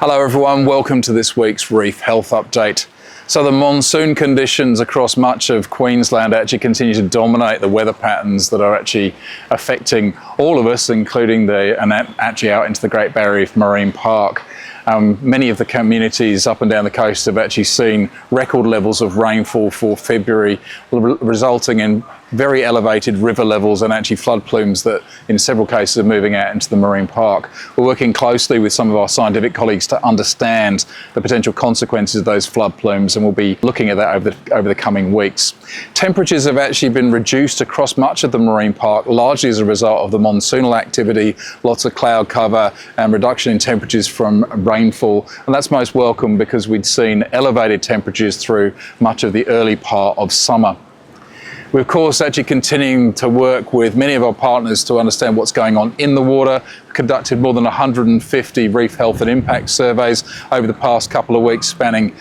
Hello everyone, welcome to this week's Reef Health Update. So the monsoon conditions across much of Queensland actually continue to dominate the weather patterns that are actually affecting all of us, including actually out into the Great Barrier Reef Marine Park. Many of the communities up and down the coast have actually seen record levels of rainfall for February, resulting in very elevated river levels and actually flood plumes that in several cases are moving out into the marine park. We're working closely with some of our scientific colleagues to understand the potential consequences of those flood plumes, and we'll be looking at that over the coming weeks. Temperatures have actually been reduced across much of the marine park, largely as a result of the monsoonal activity, lots of cloud cover and reduction in temperatures from rainfall, and that's most welcome because we'd seen elevated temperatures through much of the early part of summer. We're of course actually continuing to work with many of our partners to understand what's going on in the water. We've conducted more than 150 reef health and impact surveys over the past couple of weeks, spanning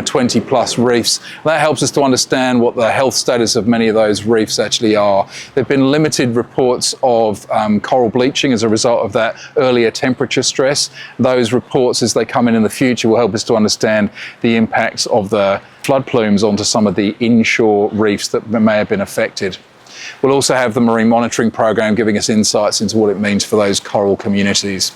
20 plus reefs. That helps us to understand what the health status of many of those reefs actually are. There have been limited reports of coral bleaching as a result of that earlier temperature stress. Those reports, as they come in the future, will help us to understand the impacts of the flood plumes onto some of the inshore reefs that may have been affected. We'll also have the marine monitoring program giving us insights into what it means for those coral communities.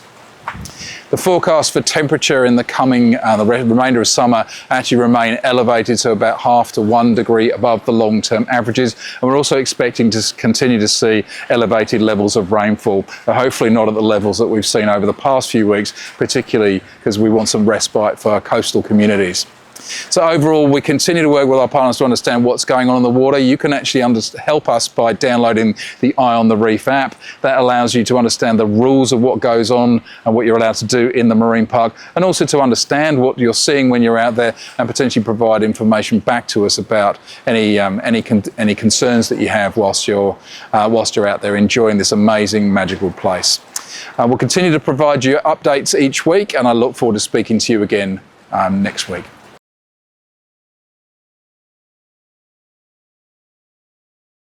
The forecast for temperature in the coming, the remainder of summer actually remain elevated, so about 0.5 to 1 degree above the long-term averages. And we're also expecting to continue to see elevated levels of rainfall, hopefully not at the levels that we've seen over the past few weeks, particularly because we want some respite for our coastal communities. So overall, we continue to work with our partners to understand what's going on in the water. You can actually help us by downloading the Eye on the Reef app. That allows you to understand the rules of what goes on and what you're allowed to do in the marine park, and also to understand what you're seeing when you're out there and potentially provide information back to us about any concerns that you have whilst you're out there enjoying this amazing, magical place. We'll continue to provide you updates each week, and I look forward to speaking to you again next week.